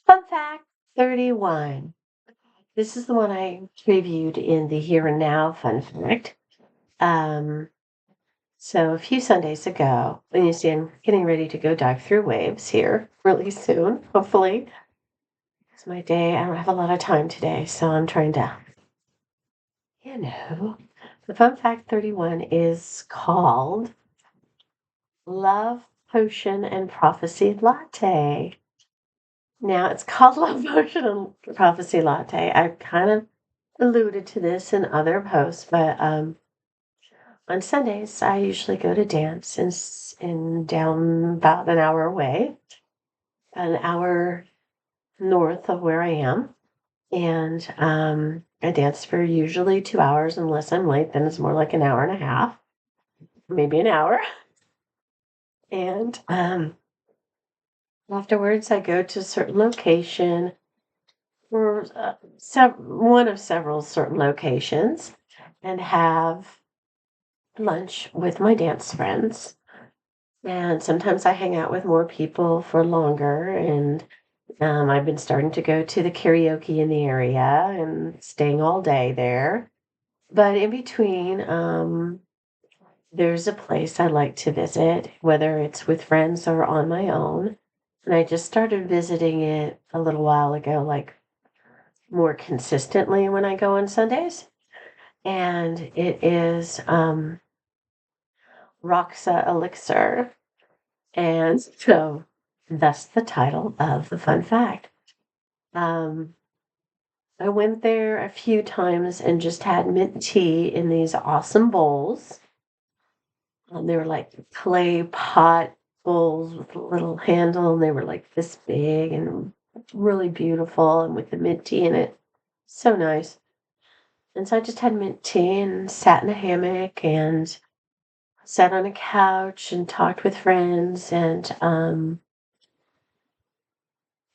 Fun fact 31. This is the one I previewed in the Here and Now Fun Fact. Um, so a few Sundays ago, and you see, I'm getting ready to go dive through waves here really soon, hopefully. It's my day. I don't have a lot of time today, so I'm trying to, the Fun Fact 31 is called Love Potion and Prophecy Latte. Now, it's called Love Potion and Prophecy Latte. I kind of alluded to this in other posts, but on Sundays I usually go to dance in down about an hour away, an hour north of where I am, and I dance for usually 2 hours. Unless I'm late, then it's more like an hour and a half, maybe an hour. And afterwards, I go to a certain location or one of several certain locations and have lunch with my dance friends. And sometimes I hang out with more people for longer. And I've been starting to go to the karaoke in the area and staying all day there. But in between, there's a place I like to visit, whether it's with friends or on my own. And I just started visiting it a little while ago, like more consistently when I go on Sundays. And it is Roxa Elixir. And so that's the title of the fun fact. Um, I went there a few times and just had mint tea in these awesome bowls. They were like clay pot bowls with a little handle, and they were like this big and really beautiful, and with the mint tea in it. So nice. And so I just had mint tea and sat in a hammock and sat on a couch and talked with friends. And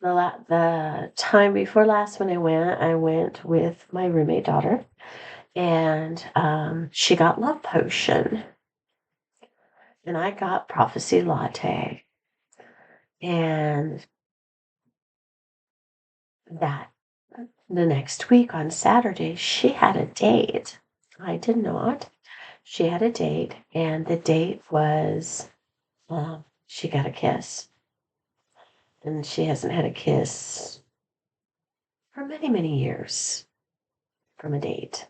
the time before last when I went with my roommate daughter, and she got Love Potion, and I got Prophecy Latte. And that the next week on Saturday, she had a date. I did not. She had a date, and the date was she got a kiss. And she hasn't had a kiss for many, many years from a date.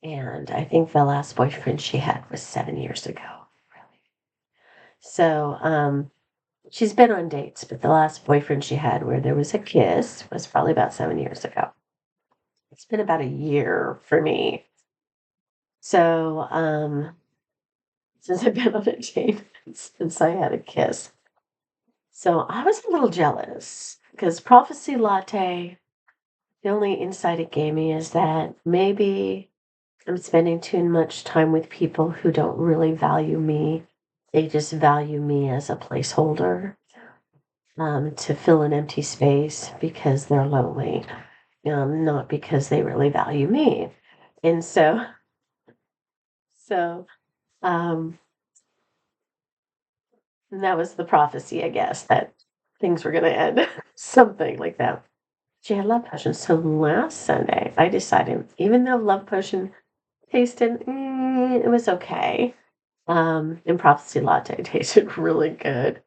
And I think the last boyfriend she had was 7 years ago. Really. So she's been on dates, but the last boyfriend she had where there was a kiss was probably about 7 years ago. It's been about a year for me. So since I've been on a date, since I had a kiss. So I was a little jealous because Prophecy Latte, the only insight it gave me is that maybe I'm spending too much time with people who don't really value me. They just value me as a placeholder, to fill an empty space because they're lonely, not because they really value me. And so, um, and that was the prophecy, I guess, that things were going to end, something like that. She had Love Potion. So last Sunday, I decided, even though Love Potion tasted, it was okay. And Prophecy Latte tasted really good.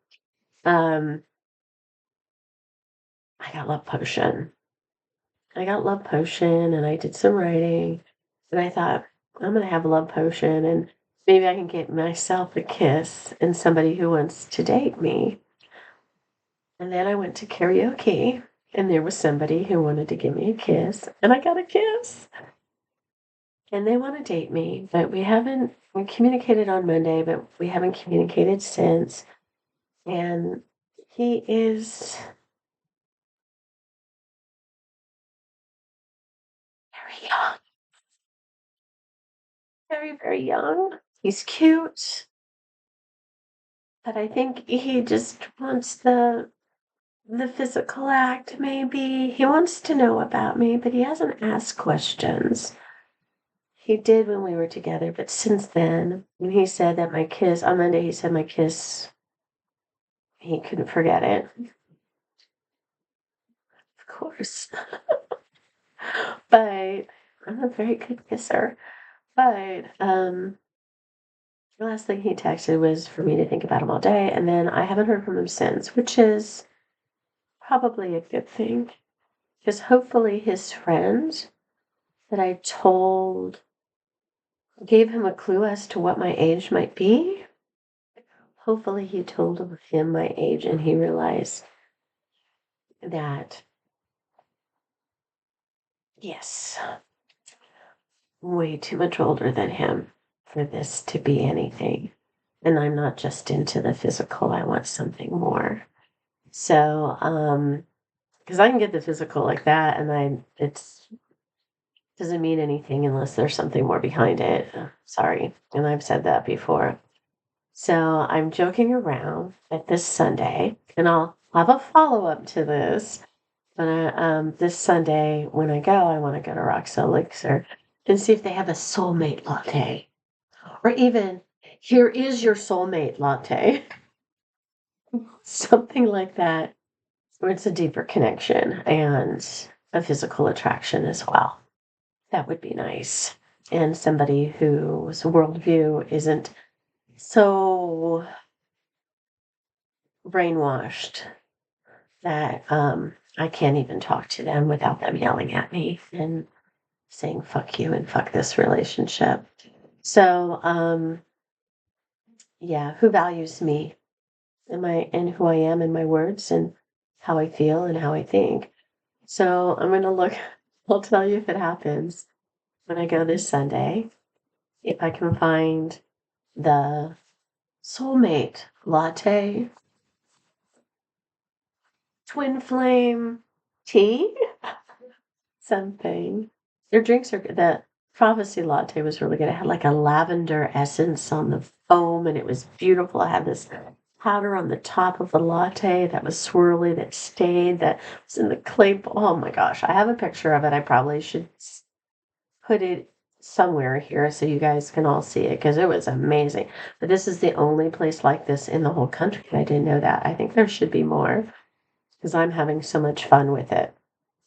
Um, I got Love Potion. I got Love Potion and I did some writing. And I thought, I'm going to have a Love Potion and maybe I can get myself a kiss and somebody who wants to date me. And then I went to karaoke and there was somebody who wanted to give me a kiss and I got a kiss. And they want to date me, but we communicated on Monday, but we haven't communicated since. And he is very young, very, very young. He's cute, but I think he just wants the physical act, maybe. He wants to know about me, but he hasn't asked questions. He did when we were together, but since then, when he said that my kiss, on Monday, he said my kiss, he couldn't forget it. course. But I'm a very good kisser. But the last thing he texted was for me to think about him all day, and then I haven't heard from him since, which is probably a good thing. Because hopefully his friend that I told gave him a clue as to what my age might be. Hopefully he told him my age and he realized that, yes, way too much older than him for this to be anything. And I'm not just into the physical, I want something more. So, because I can get the physical like that, and it's doesn't mean anything unless there's something more behind it. Sorry, and I've said that before. So I'm joking around at this Sunday, and I'll have a follow up to this. But this Sunday when I go, I want to go to Rock's Elixir and see if they have a soulmate latte, or even here is your soulmate latte, something like that, where it's a deeper connection and a physical attraction as well. That would be nice. And somebody whose worldview isn't so brainwashed that I can't even talk to them without them yelling at me and saying fuck you and fuck this relationship. So yeah, who values me and who I am and my words and how I feel and how I think. So I'm gonna look, I'll tell you if it happens when I go this Sunday, if I can find the soulmate latte, twin flame tea, something. Their drinks are good. The prophecy latte was really good. It had like a lavender essence on the foam and it was beautiful. I had this powder on the top of the latte that was swirly, that stayed, that was in the clay. Oh my gosh, I have a picture of it. I probably should put it somewhere here so you guys can all see it because it was amazing. But this is the only place like this in the whole country. I didn't know that. I think there should be more because I'm having so much fun with it.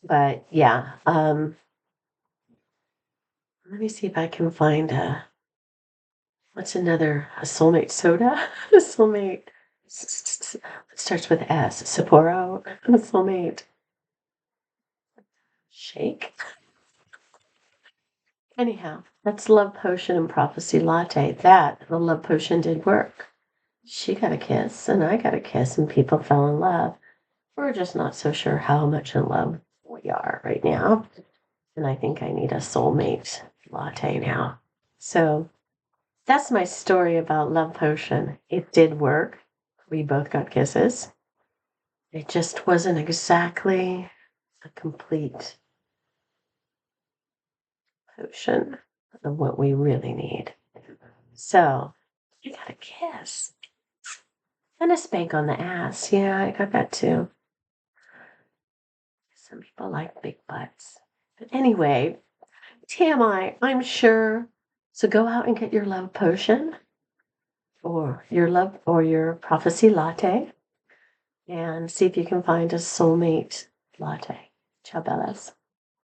But yeah, let me see if I can find what's a soulmate soda? A soulmate it starts with S. Sapporo, a soulmate shake. Anyhow, that's Love Potion and Prophecy Latte. The Love Potion did work. She got a kiss, and I got a kiss, and people fell in love. We're just not so sure how much in love we are right now. And I think I need a soulmate latte now. So that's my story about Love Potion. It did work. We both got kisses. It just wasn't exactly a complete potion of what we really need. So you got a kiss. And a spank on the ass. Yeah, I got that too. Some people like big butts. But anyway, TMI, I'm sure. So go out and get your love potion or your prophecy latte and see if you can find a soulmate latte. Ciao, Bellas.